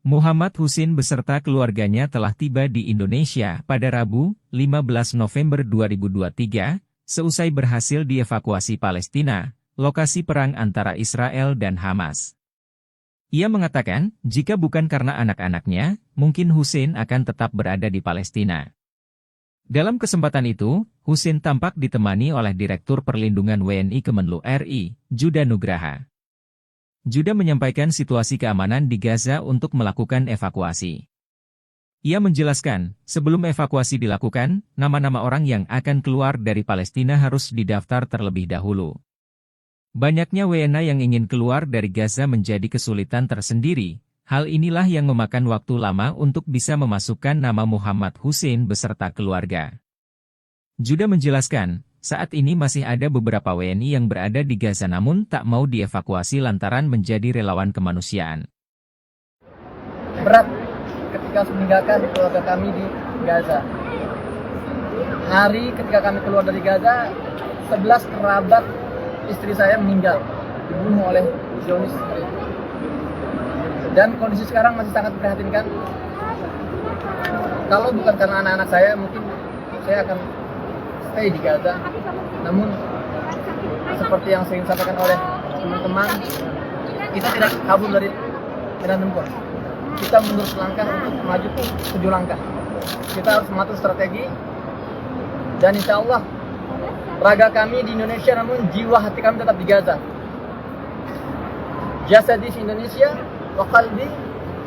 Muhammad Husin beserta keluarganya telah tiba di Indonesia pada Rabu, 15 November 2023, seusai berhasil dievakuasi Palestina, lokasi perang antara Israel dan Hamas. Ia mengatakan, jika bukan karena anak-anaknya, mungkin Husin akan tetap berada di Palestina. Dalam kesempatan itu, Husin tampak ditemani oleh Direktur Perlindungan WNI Kemenlu RI, Juda Nugraha. Juda menyampaikan situasi keamanan di Gaza untuk melakukan evakuasi. Ia menjelaskan, sebelum evakuasi dilakukan, nama-nama orang yang akan keluar dari Palestina harus didaftar terlebih dahulu. Banyaknya WNA yang ingin keluar dari Gaza menjadi kesulitan tersendiri. Hal inilah yang memakan waktu lama untuk bisa memasukkan nama Muhammad Husin beserta keluarga. Juda menjelaskan, saat ini masih ada beberapa WNI yang berada di Gaza namun tak mau dievakuasi lantaran menjadi relawan kemanusiaan. Berat ketika meninggalkan keluarga kami di Gaza. Hari ketika kami keluar dari Gaza, 11 kerabat istri saya meninggal, dibunuh oleh Zionis. Dan kondisi sekarang masih sangat memprihatinkan. Kalau bukan karena anak-anak saya, mungkin saya akan stay di Gaza. Namun seperti yang sering disampaikan oleh teman-teman, kita tidak kabur dari medan tempur. Kita mundur selangkah untuk maju 7 langkah. Kita harus mengatur strategi, dan insya Allah raga kami di Indonesia, namun jiwa hati kami tetap di Gaza. Jasadi di Indonesia, wa qalbi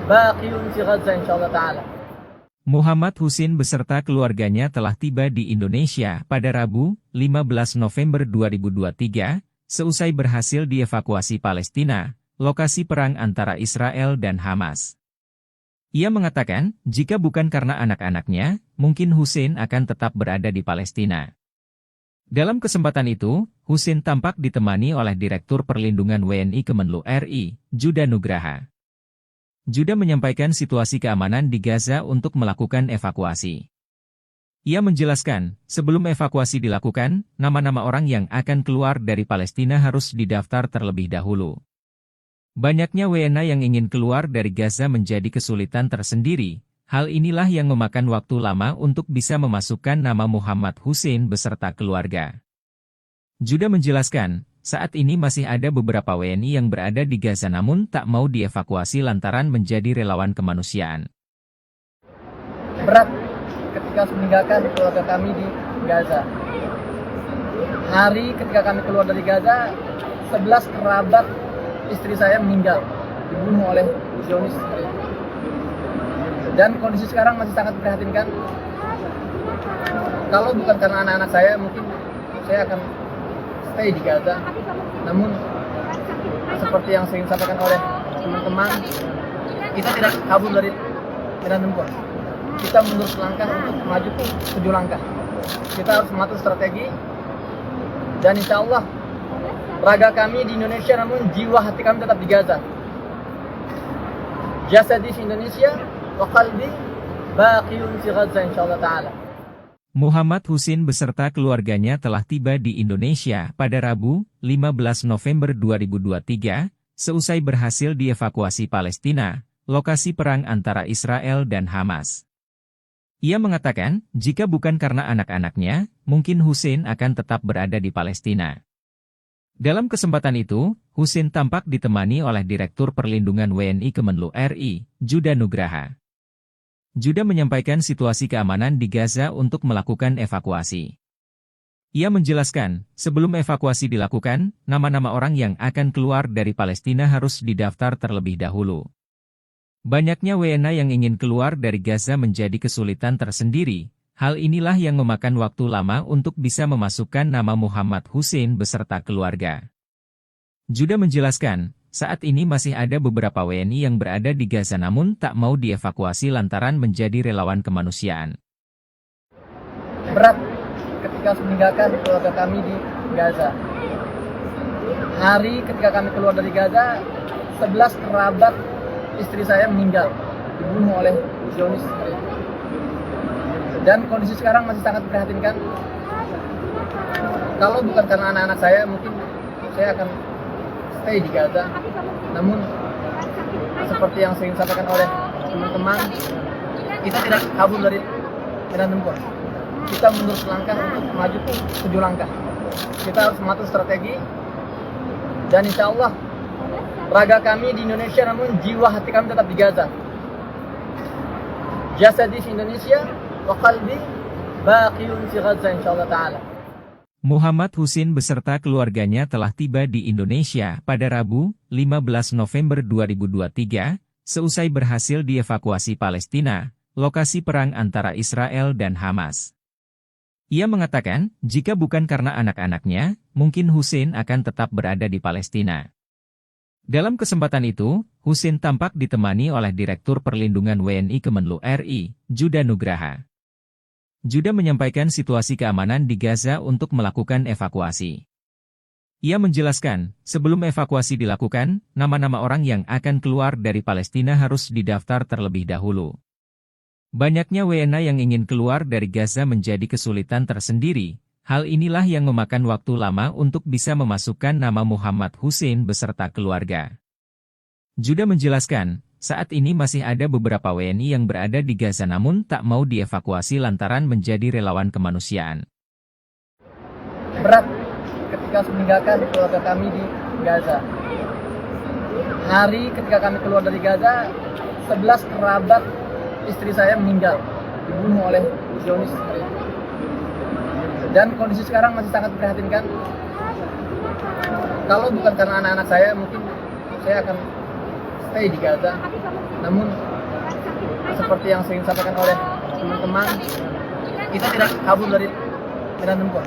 baqiyun fi Gaza insyaallah ta'ala. Muhammad Husin beserta keluarganya telah tiba di Indonesia pada Rabu, 15 November 2023, seusai berhasil dievakuasi Palestina, lokasi perang antara Israel dan Hamas. Ia mengatakan, jika bukan karena anak-anaknya, mungkin Husin akan tetap berada di Palestina. Dalam kesempatan itu, Husin tampak ditemani oleh Direktur Perlindungan WNI Kemenlu RI, Juda Nugraha. Juda menyampaikan situasi keamanan di Gaza untuk melakukan evakuasi. Ia menjelaskan, sebelum evakuasi dilakukan, nama-nama orang yang akan keluar dari Palestina harus didaftar terlebih dahulu. Banyaknya WNA yang ingin keluar dari Gaza menjadi kesulitan tersendiri. Hal inilah yang memakan waktu lama untuk bisa memasukkan nama Muhammad Husin beserta keluarga. Juda menjelaskan, saat ini masih ada beberapa WNI yang berada di Gaza namun tak mau dievakuasi lantaran menjadi relawan kemanusiaan. Berat ketika meninggalkan keluarga kami di Gaza. Hari ketika kami keluar dari Gaza, 11 kerabat istri saya meninggal, dibunuh oleh Zionis. Dan kondisi sekarang masih sangat memprihatinkan. Kalau bukan karena anak-anak saya, mungkin saya akan stay di Gaza. Namun seperti yang sering disampaikan oleh teman-teman, kita tidak kabur dari medan tempur. Kita mundur selangkah untuk maju 7 langkah. Kita harus mengatur strategi, dan insya Allah raga kami di Indonesia, namun jiwa hati kami tetap di Gaza. Jasadi di Indonesia, wa qalbi baqiyun fi Gaza insyaallah ta'ala. Muhammad Husin beserta keluarganya telah tiba di Indonesia pada Rabu, 15 November 2023, seusai berhasil dievakuasi Palestina, lokasi perang antara Israel dan Hamas. Ia mengatakan, jika bukan karena anak-anaknya, mungkin Husin akan tetap berada di Palestina. Dalam kesempatan itu, Husin tampak ditemani oleh Direktur Perlindungan WNI Kemenlu RI, Juda Nugraha. Juda menyampaikan situasi keamanan di Gaza untuk melakukan evakuasi. Ia menjelaskan, sebelum evakuasi dilakukan, nama-nama orang yang akan keluar dari Palestina harus didaftar terlebih dahulu. Banyaknya WNA yang ingin keluar dari Gaza menjadi kesulitan tersendiri. Hal inilah yang memakan waktu lama untuk bisa memasukkan nama Muhammad Husin beserta keluarga. Juda menjelaskan, saat ini masih ada beberapa WNI yang berada di Gaza namun tak mau dievakuasi lantaran menjadi relawan kemanusiaan. Berat ketika meninggalkan keluarga kami di Gaza. Hari ketika kami keluar dari Gaza, 11 kerabat istri saya meninggal, dibunuh oleh Zionis. Dan kondisi sekarang masih sangat memprihatinkan. Kalau bukan karena anak-anak saya, mungkin saya akan stay di Gaza. Namun seperti yang sering disampaikan oleh teman-teman, kita tidak kabur dari medan tempur. Kita mundur selangkah untuk maju 7 langkah. Kita harus mengatur strategi, dan insya Allah raga kami di Indonesia, namun jiwa hati kami tetap di Gaza. Jasadi di Indonesia, wa qalbi baqiyun fi Gaza insyaallah ta'ala. Muhammad Husin beserta keluarganya telah tiba di Indonesia pada Rabu, 15 November 2023, seusai berhasil dievakuasi Palestina, lokasi perang antara Israel dan Hamas. Ia mengatakan, jika bukan karena anak-anaknya, mungkin Husin akan tetap berada di Palestina. Dalam kesempatan itu, Husin tampak ditemani oleh Direktur Perlindungan WNI Kemenlu RI, Juda Nugraha. Juda menyampaikan situasi keamanan di Gaza untuk melakukan evakuasi. Ia menjelaskan, sebelum evakuasi dilakukan, nama-nama orang yang akan keluar dari Palestina harus didaftar terlebih dahulu. Banyaknya WNA yang ingin keluar dari Gaza menjadi kesulitan tersendiri. Hal inilah yang memakan waktu lama untuk bisa memasukkan nama Muhammad Husin beserta keluarga. Juda menjelaskan, saat ini masih ada beberapa WNI yang berada di Gaza namun tak mau dievakuasi lantaran menjadi relawan kemanusiaan. Berat ketika meninggalkan keluarga kami di Gaza. Hari ketika kami keluar dari Gaza, 11 kerabat istri saya meninggal, dibunuh oleh Zionis. Dan kondisi sekarang masih sangat memprihatinkan. Kalau bukan karena anak-anak saya, mungkin saya akan stay di Gaza. Namun seperti yang sering disampaikan oleh teman-teman, kita tidak kabur dari medan tempur.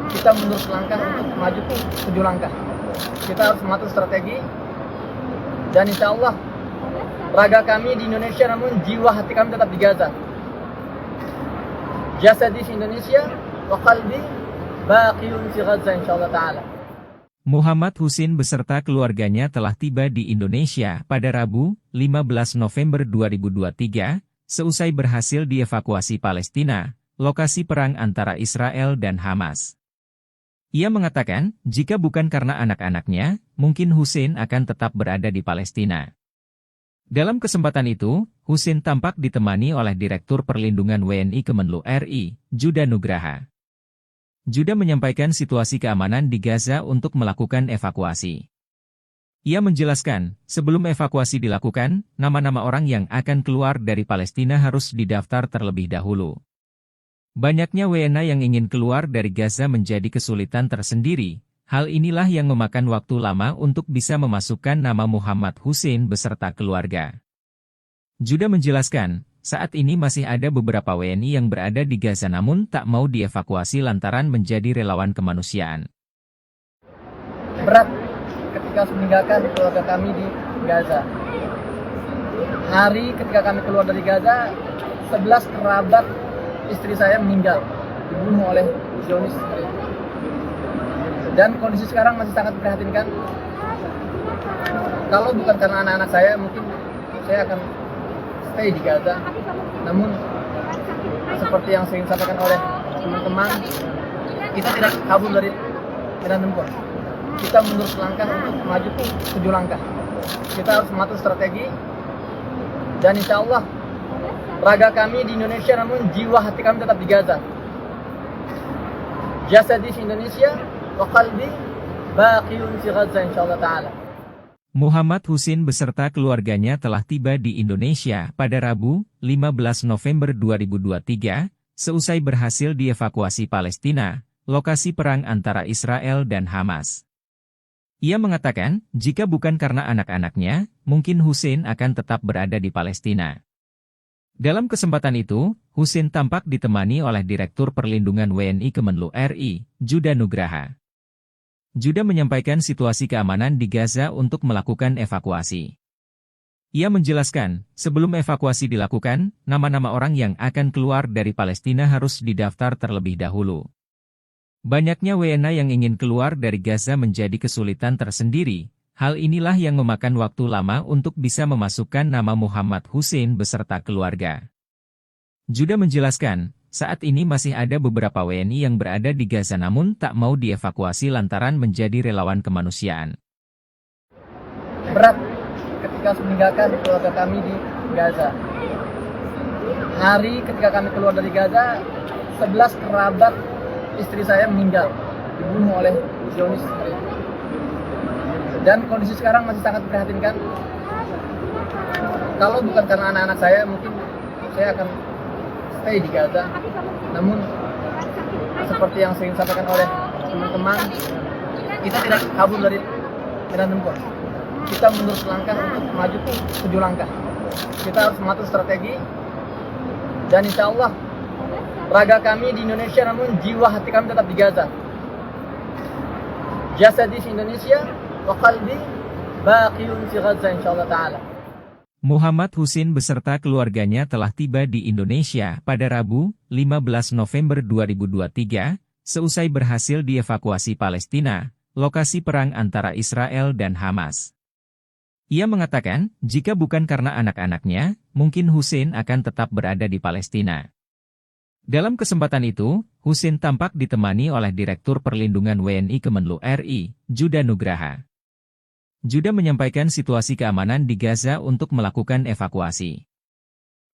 Kita mundur selangkah untuk maju 7 langkah. Kita harus mengatur strategi, dan insya Allah raga kami di Indonesia, namun jiwa hati kami tetap di Gaza. Jasadi di Indonesia, wa qalbi baqiyun fi Gaza insyaallah ta'ala. Muhammad Husin beserta keluarganya telah tiba di Indonesia pada Rabu, 15 November 2023, seusai berhasil dievakuasi Palestina, lokasi perang antara Israel dan Hamas. Ia mengatakan, jika bukan karena anak-anaknya, mungkin Husin akan tetap berada di Palestina. Dalam kesempatan itu, Husin tampak ditemani oleh Direktur Perlindungan WNI Kemenlu RI, Juda Nugraha. Juda menyampaikan situasi keamanan di Gaza untuk melakukan evakuasi. Ia menjelaskan, sebelum evakuasi dilakukan, nama-nama orang yang akan keluar dari Palestina harus didaftar terlebih dahulu. Banyaknya WNA yang ingin keluar dari Gaza menjadi kesulitan tersendiri. Hal inilah yang memakan waktu lama untuk bisa memasukkan nama Muhammad Husin beserta keluarga. Juda menjelaskan, saat ini masih ada beberapa WNI yang berada di Gaza namun tak mau dievakuasi lantaran menjadi relawan kemanusiaan. Berat ketika meninggalkan keluarga kami di Gaza. Hari ketika kami keluar dari Gaza, 11 kerabat istri saya meninggal, dibunuh oleh Zionis. Dan kondisi sekarang masih sangat memprihatinkan. Kalau bukan karena anak-anak saya, mungkin saya akan stay di Gaza. Namun seperti yang sering disampaikan oleh teman-teman, kita tidak kabur dari medan tempur. Kita mundur selangkah untuk maju 7 langkah. Kita harus mengatur strategi, dan insya Allah raga kami di Indonesia, namun jiwa hati kami tetap di Gaza. Jasadi di Indonesia, wa qalbi baqiyun fi Gaza insyaallah ta'ala. Muhammad Husin beserta keluarganya telah tiba di Indonesia pada Rabu, 15 November 2023, seusai berhasil dievakuasi Palestina, lokasi perang antara Israel dan Hamas. Ia mengatakan, jika bukan karena anak-anaknya, mungkin Husin akan tetap berada di Palestina. Dalam kesempatan itu, Husin tampak ditemani oleh Direktur Perlindungan WNI Kemenlu RI, Juda Nugraha. Juda menyampaikan situasi keamanan di Gaza untuk melakukan evakuasi. Ia menjelaskan, sebelum evakuasi dilakukan, nama-nama orang yang akan keluar dari Palestina harus didaftar terlebih dahulu. Banyaknya WNA yang ingin keluar dari Gaza menjadi kesulitan tersendiri. Hal inilah yang memakan waktu lama untuk bisa memasukkan nama Muhammad Husin beserta keluarga. Juda menjelaskan, saat ini masih ada beberapa WNI yang berada di Gaza namun tak mau dievakuasi lantaran menjadi relawan kemanusiaan. Berat ketika meninggalkan keluarga kami di Gaza. Hari ketika kami keluar dari Gaza, 11 kerabat istri saya meninggal, dibunuh oleh Zionis. Dan kondisi sekarang masih sangat memprihatinkan. Kalau bukan karena anak-anak saya, mungkin saya akan stay di Gaza. Namun seperti yang sering disampaikan oleh teman-teman, kita tidak kabur dari medan tempur. Kita mundur selangkah untuk maju 7 langkah. Kita harus mengatur strategi, dan insya Allah raga kami di Indonesia, namun jiwa hati kami tetap di Gaza. Jasadi di Indonesia, wa qalbi baqiyun fi Gaza insyaallah ta'ala. Muhammad Husin beserta keluarganya telah tiba di Indonesia pada Rabu, 15 November 2023, seusai berhasil dievakuasi Palestina, lokasi perang antara Israel dan Hamas. Ia mengatakan, jika bukan karena anak-anaknya, mungkin Husin akan tetap berada di Palestina. Dalam kesempatan itu, Husin tampak ditemani oleh Direktur Perlindungan WNI Kemenlu RI, Juda Nugraha. Juda menyampaikan situasi keamanan di Gaza untuk melakukan evakuasi.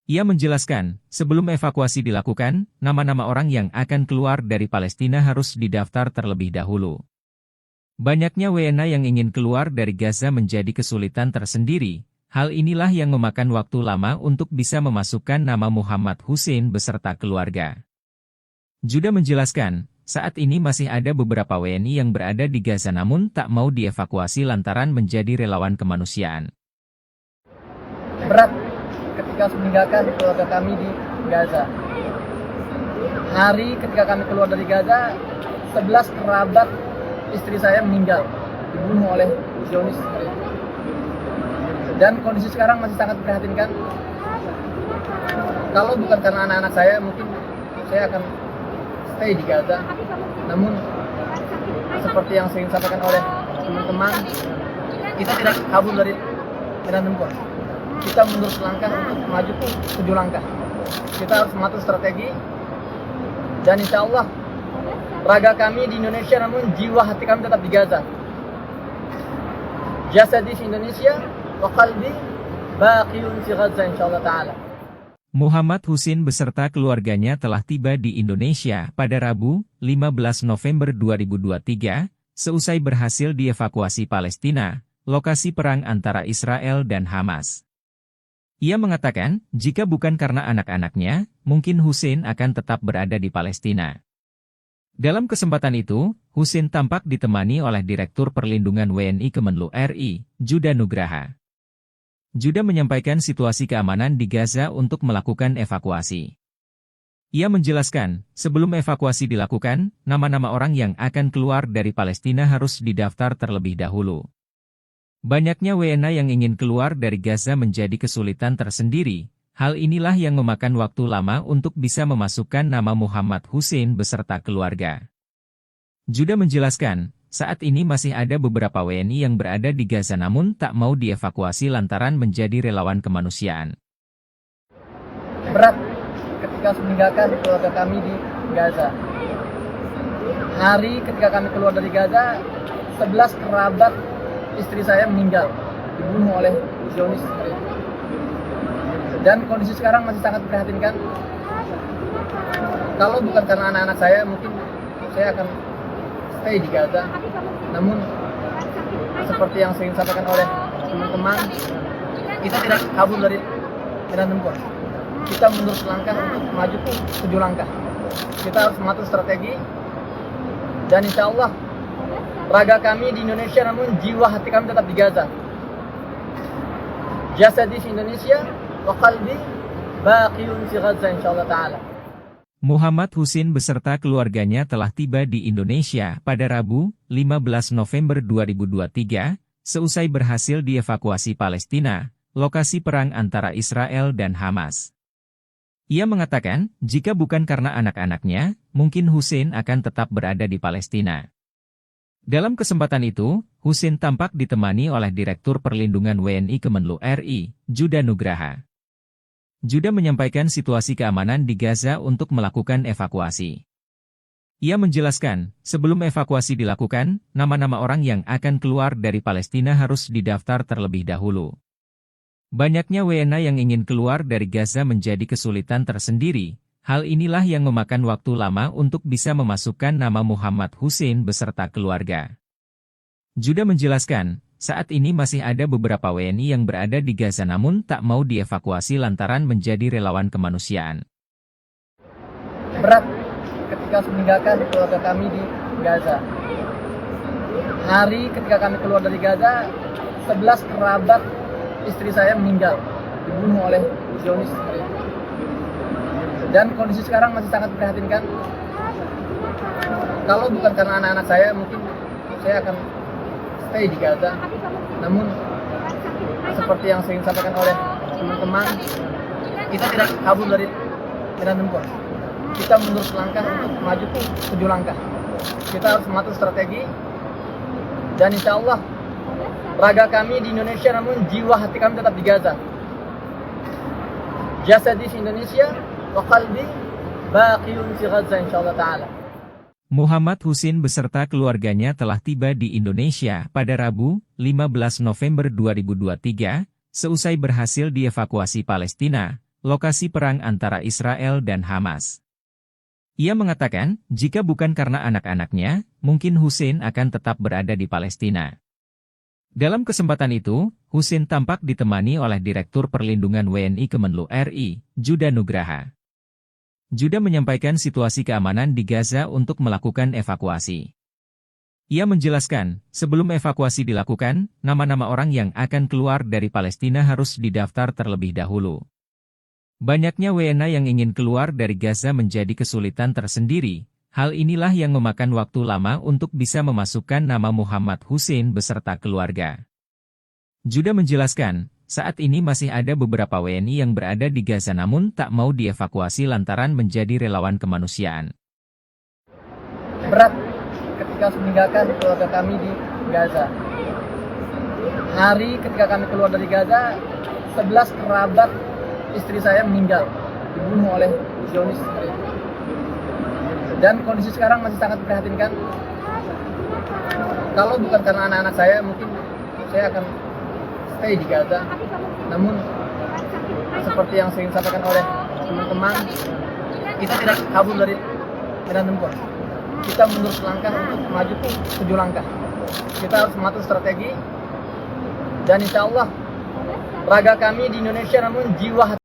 Ia menjelaskan, sebelum evakuasi dilakukan, nama-nama orang yang akan keluar dari Palestina harus didaftar terlebih dahulu. Banyaknya WNA yang ingin keluar dari Gaza menjadi kesulitan tersendiri. Hal inilah yang memakan waktu lama untuk bisa memasukkan nama Muhammad Husin beserta keluarga. Juda menjelaskan, saat ini masih ada beberapa WNI yang berada di Gaza namun tak mau dievakuasi lantaran menjadi relawan kemanusiaan. Berat ketika meninggalkan keluarga kami di Gaza. Hari ketika kami keluar dari Gaza, 11 kerabat istri saya meninggal, dibunuh oleh Zionis. Dan kondisi sekarang masih sangat memprihatinkan. Kalau bukan karena anak-anak saya, mungkin saya akan stay di Gaza. Namun seperti yang sering disampaikan oleh teman-teman, kita tidak kabur dari medan tempur. Kita mundur selangkah untuk maju 7 langkah. Kita harus mengatur strategi, dan insya Allah raga kami di Indonesia, namun jiwa hati kami tetap di Gaza. Jasadi di Indonesia, wa qalbi baqiyun fi Gaza insyaallah ta'ala. Muhammad Husin beserta keluarganya telah tiba di Indonesia pada Rabu, 15 November 2023, seusai berhasil dievakuasi Palestina, lokasi perang antara Israel dan Hamas. Ia mengatakan, jika bukan karena anak-anaknya, mungkin Husin akan tetap berada di Palestina. Dalam kesempatan itu, Husin tampak ditemani oleh Direktur Perlindungan WNI Kemenlu RI, Juda Nugraha. Juda menyampaikan situasi keamanan di Gaza untuk melakukan evakuasi. Ia menjelaskan, sebelum evakuasi dilakukan, nama-nama orang yang akan keluar dari Palestina harus didaftar terlebih dahulu. Banyaknya WNA yang ingin keluar dari Gaza menjadi kesulitan tersendiri. Hal inilah yang memakan waktu lama untuk bisa memasukkan nama Muhammad Husin beserta keluarga. Juda menjelaskan, saat ini masih ada beberapa WNI yang berada di Gaza namun tak mau dievakuasi lantaran menjadi relawan kemanusiaan. Berat ketika meninggalkan keluarga kami di Gaza. Hari ketika kami keluar dari Gaza, 11 kerabat istri saya meninggal, dibunuh oleh Zionis. Dan kondisi sekarang masih sangat memprihatinkan. Kalau bukan karena anak-anak saya, mungkin saya akan stay di Gaza. Namun seperti yang sering disampaikan oleh teman-teman, kita tidak kabur dari medan tempur. Kita mundur selangkah untuk maju 7 langkah. Kita harus mengatur strategi, dan insya Allah raga kami di Indonesia, namun jiwa hati kami tetap di Gaza. Jasadi di Indonesia, wa qalbi baqiyun fi Gaza insyaallah ta'ala. Muhammad Husin beserta keluarganya telah tiba di Indonesia pada Rabu, 15 November 2023, seusai berhasil dievakuasi Palestina, lokasi perang antara Israel dan Hamas. Ia mengatakan, jika bukan karena anak-anaknya, mungkin Husin akan tetap berada di Palestina. Dalam kesempatan itu, Husin tampak ditemani oleh Direktur Perlindungan WNI Kemenlu RI, Juda Nugraha. Juda menyampaikan situasi keamanan di Gaza untuk melakukan evakuasi. Ia menjelaskan, sebelum evakuasi dilakukan, nama-nama orang yang akan keluar dari Palestina harus didaftar terlebih dahulu. Banyaknya WNA yang ingin keluar dari Gaza menjadi kesulitan tersendiri. Hal inilah yang memakan waktu lama untuk bisa memasukkan nama Muhammad Hussein beserta keluarga. Juda menjelaskan, saat ini masih ada beberapa WNI yang berada di Gaza namun tak mau dievakuasi lantaran menjadi relawan kemanusiaan. Berat ketika meninggalkan keluarga kami di Gaza. Hari ketika kami keluar dari Gaza, 11 kerabat istri saya meninggal, dibunuh oleh Zionis. Dan kondisi sekarang masih sangat memprihatinkan. Kalau bukan karena anak-anak saya, mungkin saya akan stay di Gaza. Namun, seperti yang sering disampaikan oleh teman-teman, kita tidak kabur dari medan tempur. Kita mundur selangkah untuk maju 7 langkah. Kita harus mengatur strategi, dan insya Allah raga kami di Indonesia, namun jiwa hati kami tetap di Gaza. Jasadi di Indonesia, wa qalbi baqiyun fi Gaza insyaallah ta'ala. Muhammad Hussein beserta keluarganya telah tiba di Indonesia pada Rabu, 15 November 2023, seusai berhasil dievakuasi Palestina, lokasi perang antara Israel dan Hamas. Ia mengatakan, jika bukan karena anak-anaknya, mungkin Hussein akan tetap berada di Palestina. Dalam kesempatan itu, Hussein tampak ditemani oleh Direktur Perlindungan WNI Kemenlu RI, Juda Nugraha. Juda menyampaikan situasi keamanan di Gaza untuk melakukan evakuasi. Ia menjelaskan, sebelum evakuasi dilakukan, nama-nama orang yang akan keluar dari Palestina harus didaftar terlebih dahulu. Banyaknya WNA yang ingin keluar dari Gaza menjadi kesulitan tersendiri. Hal inilah yang memakan waktu lama untuk bisa memasukkan nama Muhammad Hussein beserta keluarga. Juda menjelaskan, saat ini masih ada beberapa WNI yang berada di Gaza namun tak mau dievakuasi lantaran menjadi relawan kemanusiaan. Berat ketika meninggalkan keluarga kami di Gaza. Hari ketika kami keluar dari Gaza, 11 kerabat istri saya meninggal, dibunuh oleh Zionis. Dan kondisi sekarang masih sangat memprihatinkan. Kalau bukan karena anak-anak saya, mungkin saya akan stay di Gaza. Namun, seperti yang sering disampaikan oleh teman-teman, kita tidak kabur dari medan tempur. Kita mundur selangkah untuk maju 7 langkah. Kita harus mengatur strategi, dan insya Allah raga kami di Indonesia, namun jiwa